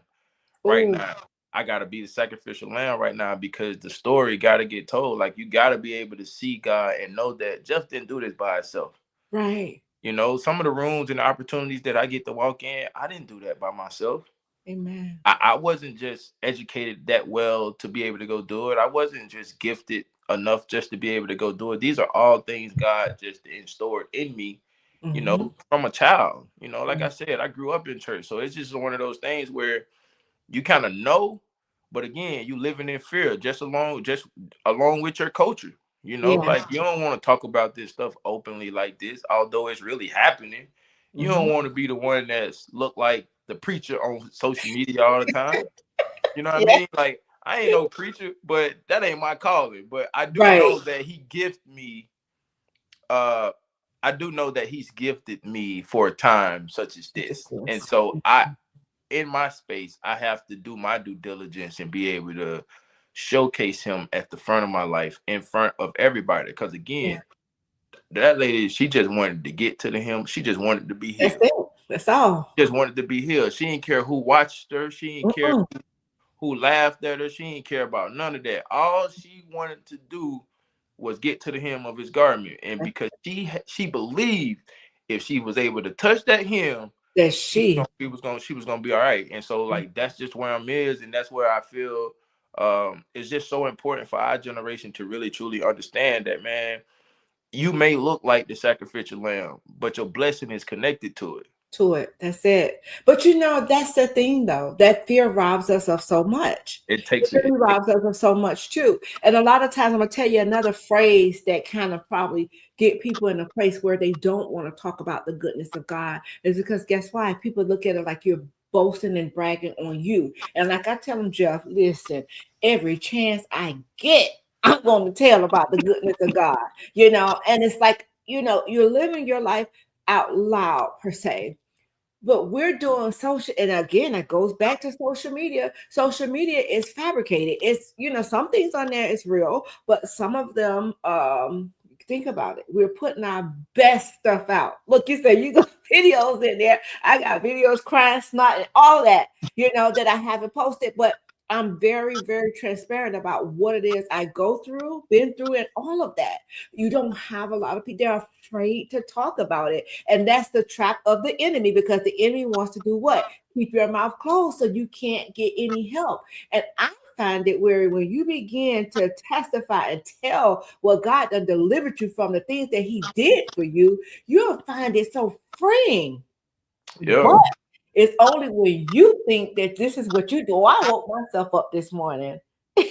right now, I got to be the sacrificial lamb right now, because the story got to get told. Like, you got to be able to see God and know that Jeff didn't do this by himself. Right. Some of the rooms and the opportunities that I get to walk in, I didn't do that by myself. Amen. I wasn't just educated that well to be able to go do it. I wasn't just gifted enough just to be able to go do it. These are all things God just installed in me, from a child. Like I said, I grew up in church. So it's just one of those things where you kind of know, but again, you living in fear just along with your culture. Like, you don't want to talk about this stuff openly like this, although it's really happening. You don't want to be the one that's look like the preacher on social media all the time. You know what I mean? Like, I ain't no preacher, but that ain't my calling. But I do know that he gifted me. I do know that he's gifted me for a time such as this. And so in my space, I have to do my due diligence and be able to showcase him at the front of my life, in front of everybody. Because again, that lady, she just wanted to get to him. She just wanted to be healed. That's it. That's all. Just wanted to be healed. She didn't care who watched her. She didn't care who laughed at her. She didn't care about none of that. All she wanted to do was get to the hem of his garment. And because she believed if she was able to touch that hem, that she was gonna be all right. And so, like, that's just where I'm is, and that's where I feel it's just so important for our generation to really truly understand that, man, you may look like the sacrificial lamb, but your blessing is connected to it. That's it. But that's the thing, though, that fear robs us of so much. It robs us of so much too. And a lot of times, I'm gonna tell you another phrase that kind of probably get people in a place where they don't want to talk about the goodness of God, is because guess why? People look at it like you're boasting and bragging on you. And like I tell them, Jeff, listen, every chance I get, I'm going to tell about the goodness of God, and it's like, you're living your life out loud per se. But we're doing social, and again, it goes back to social media. Social media is fabricated. It's, some things on there is real, but some of them, think about it. We're putting our best stuff out. Look, you said you got videos in there. I got videos crying, snot, and all that, that I haven't posted, but I'm very, very transparent about what it is I go through, been through, and all of that. You don't have a lot of people, they're afraid to talk about it. And that's the trap of the enemy, because the enemy wants to do what? Keep your mouth closed so you can't get any help. And I find it where when you begin to testify and tell what God done delivered you from, the things that he did for you, you'll find it so freeing. Yeah. But it's only when you think that this is what you do. I woke myself up this morning. I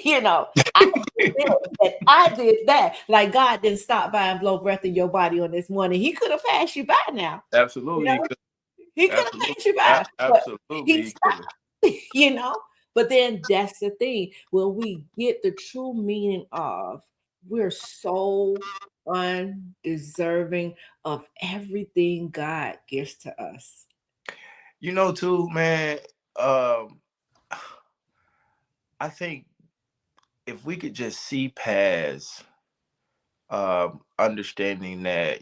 did that. Like, God didn't stop by and blow breath in your body on this morning. He could have passed you by now. Absolutely. He could have passed you by. Absolutely. But then that's the thing. When we get the true meaning of, we're so undeserving of everything God gives to us. Too, man, I think if we could just see past understanding that,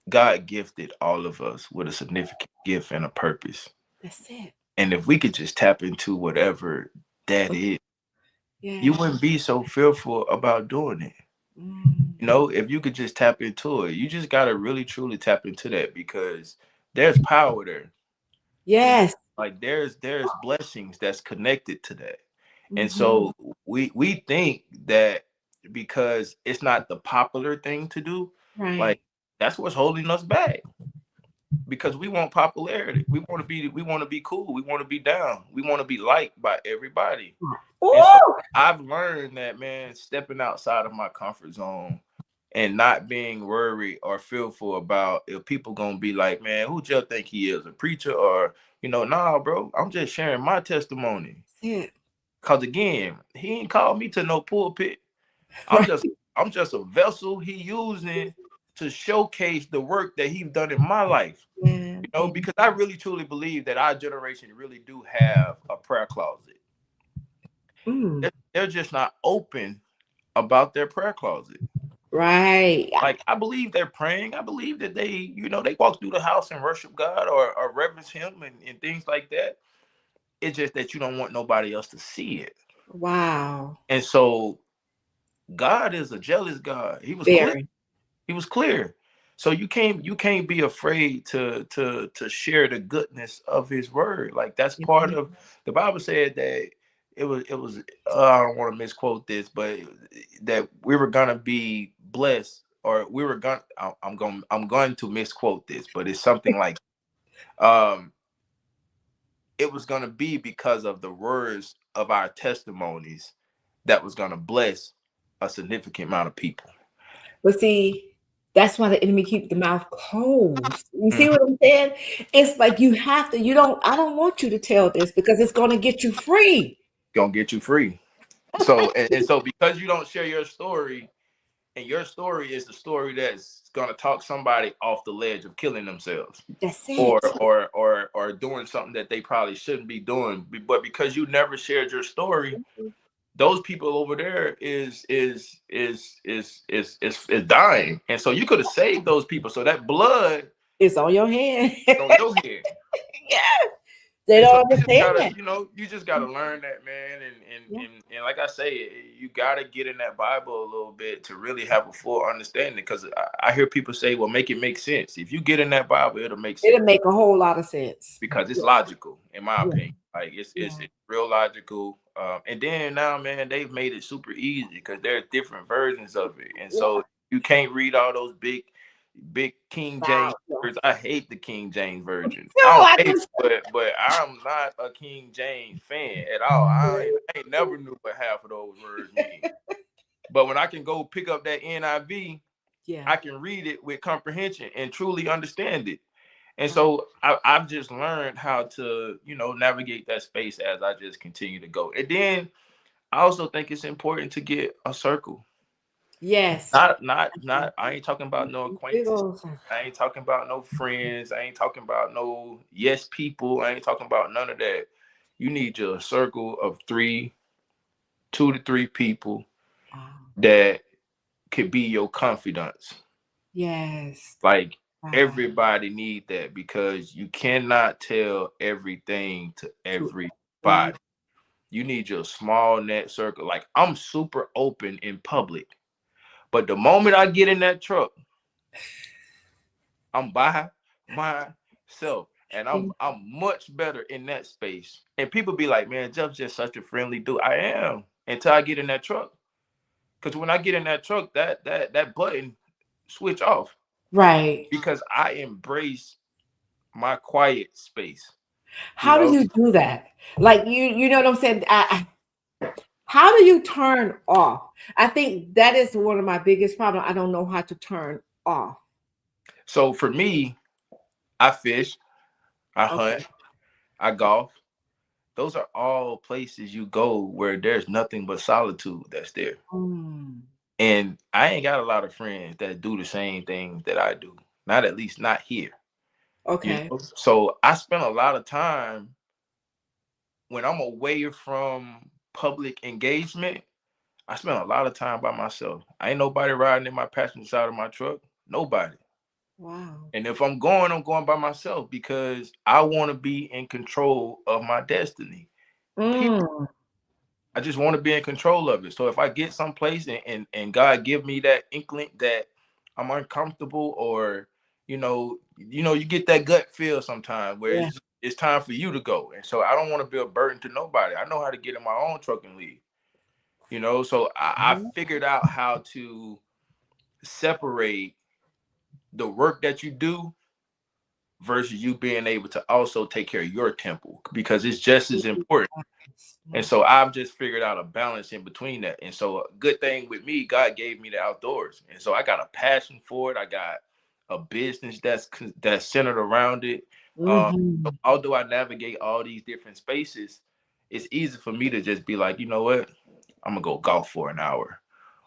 God gifted all of us with a significant gift and a purpose. That's it. And if we could just tap into whatever that is, you wouldn't be so fearful about doing it. If you could just tap into it, you just got to really, truly tap into that, because there's power there. Yes. Like, there's blessings that's connected to that. And so we think that because it's not the popular thing to do, like, that's what's holding us back, because we want popularity. We want to be cool. We want to be down. We want to be liked by everybody. And so I've learned that, man, stepping outside of my comfort zone and not being worried or fearful about if people gonna be like, man, who Jeff think he is, a preacher? Or, nah, bro, I'm just sharing my testimony. Because again, he ain't called me to no pulpit. I'm just a vessel he using to showcase the work that he's done in my life. know, because I really truly believe that our generation really do have a prayer closet. They're just not open about their prayer closet. Right. Like, I believe they're praying. I believe that they, you know, they walk through the house and worship God or reverence him and things like that. It's just that you don't want nobody else to see it. Wow. And so God is a jealous God. He was clear. Very. He was clear. So you can't be afraid to share the goodness of his word. Like, that's part of the Bible said that it was I don't want to misquote this, but that we were gonna be blessed, or we were going I'm going to misquote this, but it's something like it was gonna be because of the words of our testimonies that was gonna bless a significant amount of people. But see, that's why the enemy keep the mouth closed. You see what I'm saying? It's like you have to, I don't want you to tell this because it's going to get you free. Gonna get you free. So, and so because you don't share your story, and your story is the story that's gonna talk somebody off the ledge of killing themselves. That's it. Or doing something that they probably shouldn't be doing. But because you never shared your story, those people over there is dying. And so you could have saved those people. So that blood is on your hand. On your head. Yeah. They don't understand that. You know, you just gotta learn that, man. And like I say, you gotta get in that Bible a little bit to really have a full understanding. Because I hear people say, "Well, make it make sense." If you get in that Bible, it'll make sense. It'll make a whole lot of sense Because it's logical, in my opinion. Like it's real logical. And then now, man, they've made it super easy because there are different versions of it, and so you can't read all those big King James versions. I hate the King James version. I don't hate it, but I'm not a King James fan at all. I ain't never knew what half of those words mean. But when I can go pick up that NIV, I can read it with comprehension and truly understand it. And so I've just learned how to, navigate that space as I just continue to go. And then I also think it's important to get a circle. Yes. Not. I ain't talking about no acquaintances. I ain't talking about no friends. I ain't talking about no yes people. I ain't talking about none of that. You need your circle of 2 to 3 people that could be your confidants. Yes. Like everybody need that, because you cannot tell everything to everybody. You need your small net circle. Like, I'm super open in public. But the moment I get in that truck, I'm by myself, and I'm much better in that space. And people be like, "Man, Jeff's just such a friendly dude." I am, until I get in that truck. Because when I get in that truck, that button switch off. Right. Because I embrace my quiet space. How do you do that? Like, you know what I'm saying? How do you turn off? I think that is one of my biggest problems. I don't know how to turn off. So for me, I fish, I hunt, I golf. Those are all places you go where there's nothing but solitude that's there. And I ain't got a lot of friends that do the same things that I do. At least not here. Okay. So I spend a lot of time when I'm away from public engagement. I spend a lot of time by myself. I ain't nobody riding in my passenger side of my truck. Nobody. Wow. And if I'm going by myself, because I want to be in control of my destiny. I just want to be in control of it. So if I get someplace and God give me that inkling that I'm uncomfortable, or you get that gut feel sometimes where it's time for you to go. And so I don't want to be a burden to nobody. I know how to get in my own truck and leave. So I figured out how to separate the work that you do versus you being able to also take care of your temple, because it's just as important. And so I've just figured out a balance in between that. And so a good thing with me, God gave me the outdoors. And so I got a passion for it. I got a business that's centered around it. Although I navigate all these different spaces, it's easy for me to just be like, you know what? I'm gonna go golf for an hour,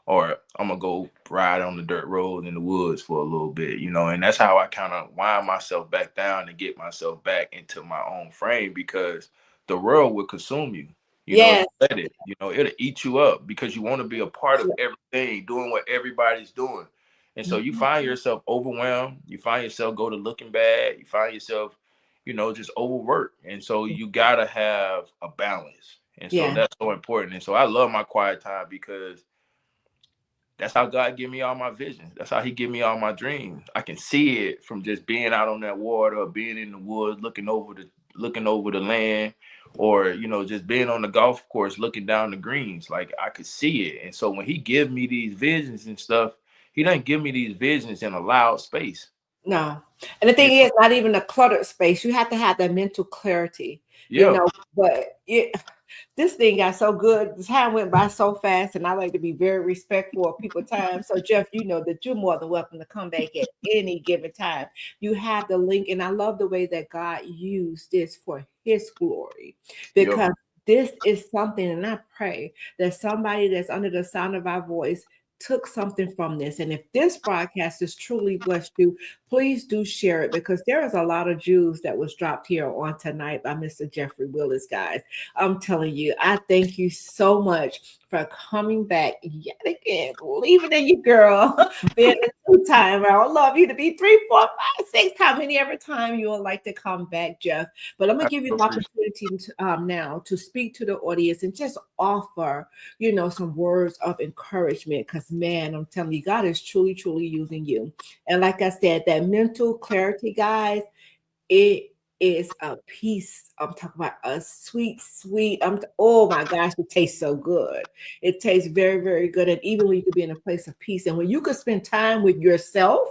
or I'm gonna go ride on the dirt road in the woods for a little bit, you know. And that's how I kind of wind myself back down and get myself back into my own frame, because the world will consume you. You know, if Yes. you let it, you know, it'll eat you up because you want to be a part of everything, doing what everybody's doing. And so you find yourself overwhelmed. You find yourself go to looking bad. You find yourself, you know, just overworked. And so you gotta have a balance. And so Yeah. that's so important. And so I love my quiet time, because that's how God give me all my visions. That's how he give me all my dreams. I can see it from just being out on that water, or being in the woods, looking over the land, or, you know, just being on the golf course, looking down the greens. Like, I could see it. And so when he give me these visions and stuff, he doesn't give me these visions in a loud space. No. And the thing is, not even a cluttered space. You have to have that mental clarity, you know, but this thing got so good. The time went by so fast, and I like to be very respectful of people's time. So, Jeff, you know that you're more than welcome to come back at any given time. You have the link, and I love the way that God used this for his glory, because this is something, and I pray that somebody that's under the sound of our voice took something from this. And if this broadcast has truly blessed you, please do share it, because there is a lot of Jews that was dropped here on tonight by Mr. Jeffery Willis, guys. I'm telling you, I thank you so much for coming back yet again, believing in you, girl, being a 2-timer. I would love you to be 3, 4, 5, 6, how many every time you would like to come back, Jeff. But I'm going to give you the opportunity to, now to speak to the audience and just offer, you know, some words of encouragement, because, man, I'm telling you, God is truly, truly using you. And like I said, that mental clarity, guys, it is a peace. I'm talking about a sweet. Oh my gosh, it tastes so good. It tastes very, very good. And even when you could be in a place of peace, and when you could spend time with yourself,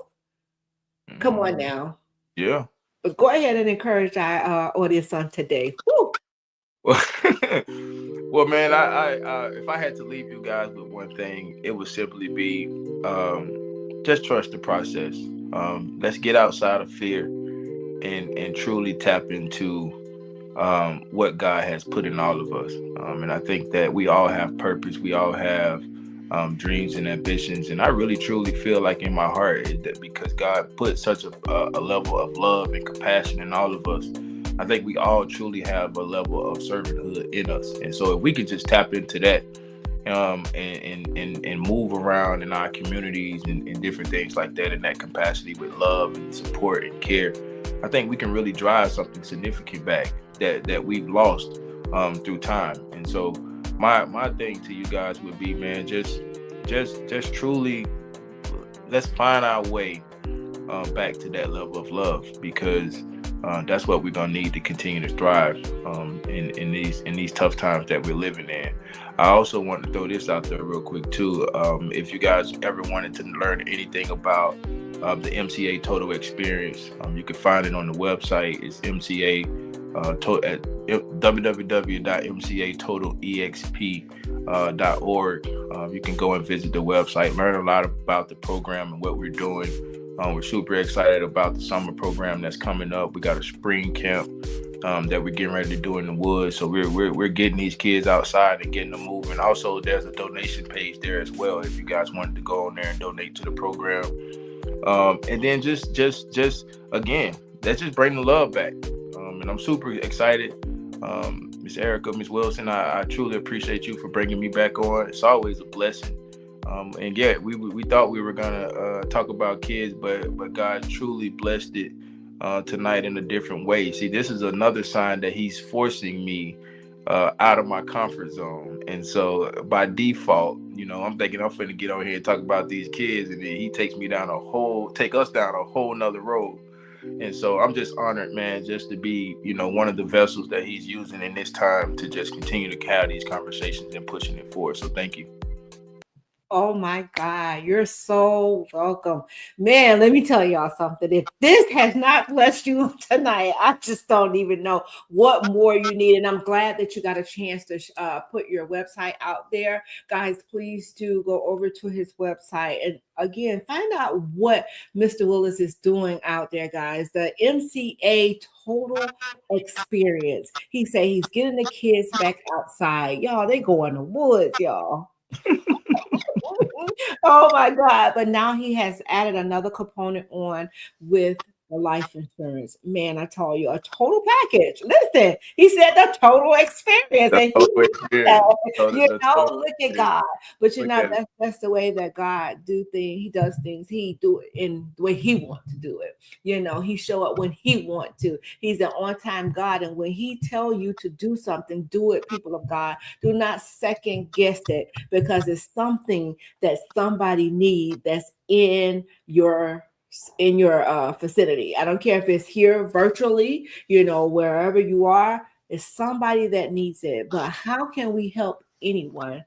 come on now. Yeah. But go ahead and encourage our audience on today. Woo. Well, man, I if I had to leave you guys with one thing, it would simply be just trust the process. Let's get outside of fear and truly tap into what God has put in all of us. And I think that we all have purpose. We all have dreams and ambitions. And I really, truly feel like in my heart that because God put such a level of love and compassion in all of us, I think we all truly have a level of servanthood in us. And so if we could just tap into that and move around in our communities and different things like that, in that capacity with love and support and care, I think we can really drive something significant back that we've lost through time. And so my thing to you guys would be, man, just truly, let's find our way back to that level of love, because that's what we're gonna need to continue to thrive in these tough times that we're living in. I also want to throw this out there real quick too. If you guys ever wanted to learn anything about the MCA Total Experience, you can find it on the website. It's MCA at www.mcatotalexp.org. You can go and visit the website, learn a lot about the program and what we're doing. We're super excited about the summer program that's coming up. We got a spring camp that we're getting ready to do in the woods. So we're getting these kids outside and getting them moving. Also, there's a donation page there as well if you guys wanted to go on there and donate to the program. And then just again, let's just bring the love back. And I'm super excited. Miss Erica, Miss Wilson, I truly appreciate you for bringing me back on. It's always a blessing. And yeah, we thought we were gonna talk about kids, but God truly blessed it tonight in a different way. See, this is another sign that He's forcing me out of my comfort zone. And so by default, you know, I'm thinking I'm finna get on here and talk about these kids, and then He takes us down a whole nother road. And so I'm just honored, man, just to be, you know, one of the vessels that He's using in this time to just continue to have these conversations and pushing it forward. So thank you. Oh my God, you're so welcome. Man, let me tell y'all something. If this has not blessed you tonight, I just don't even know what more you need. And I'm glad that you got a chance to put your website out there. Guys, please do go over to his website. And again, find out what Mr. Willis is doing out there, guys. The MCA Total Experience. He said he's getting the kids back outside. Y'all, they go in the woods, y'all. Oh my God. But now he has added another component on with the life insurance. Man, I told you, a total package. Listen, he said the total experience. The And he total experience. The total look at experience. God. But you Look know, at it. that's the way that God do things. He does things. He do it in the way he wants to do it. You know, he show up when he want to. He's an on-time God. And when he tell you to do something, do it, people of God. Do not second guess it, because it's something that somebody need that's in your vicinity. I don't care if it's here virtually, you know, wherever you are, it's somebody that needs it. But how can we help anyone?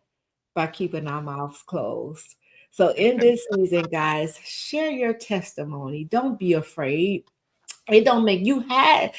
By keeping our mouths closed. So in this season, guys, share your testimony. Don't be afraid. It don't make it had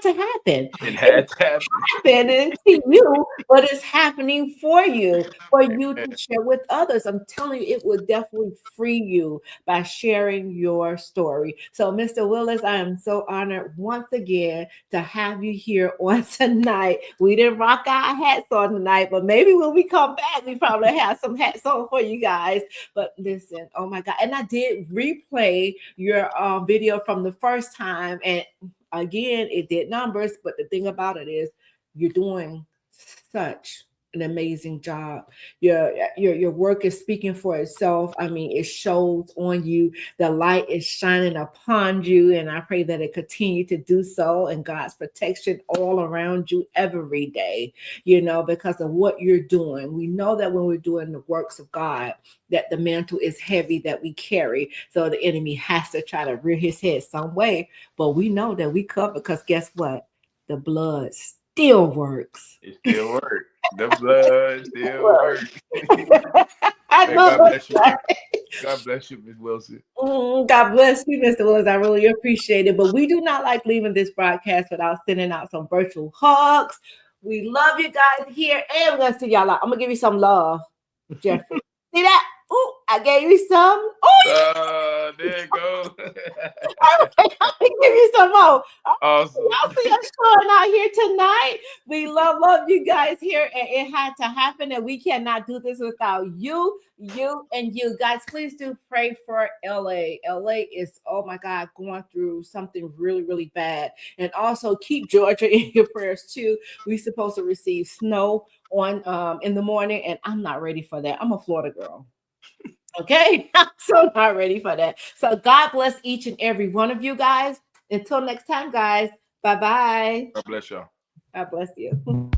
to happen. It had to happen. Happening to you, but it's happening for you to share with others. I'm telling you, it will definitely free you by sharing your story. So, Mr. Willis, I am so honored once again to have you here on tonight. We didn't rock our hats on tonight, but maybe when we come back, we probably have some hats on for you guys. But listen, oh my God. And I did replay your video from the first time, and again, it did numbers, but the thing about it is you're doing such an amazing job. Your work is speaking for itself. I mean, it shows on you. The light is shining upon you, and I pray that it continue to do so, and God's protection all around you every day, you know, because of what you're doing. We know that when we're doing the works of God, that the mantle is heavy that we carry. So the enemy has to try to rear his head some way, but we know that we cover, because guess what? The blood still works. It still works. The blood still works. I Hey, know. God bless you. God bless you, Ms. Wilson. God bless you, Mr. Willis. I really appreciate it. But we do not like leaving this broadcast without sending out some virtual hugs. We love you guys here, and we're gonna see y'all out. I'm gonna give you some love, Jeffrey. See that? Ooh, I gave you some. Oh, There you go. all right, I'm gonna give you some more. Awesome. Y'all see us showing out here tonight. We love you guys here, and it had to happen, and we cannot do this without you, and you guys. Please do pray for LA. LA is, oh my God, going through something really, really bad, and also keep Georgia in your prayers too. We're supposed to receive snow on in the morning, and I'm not ready for that. I'm a Florida girl. Okay, I'm so not ready for that. So God bless each and every one of you guys. Until next time, guys. Bye-bye. God bless y'all. God bless you.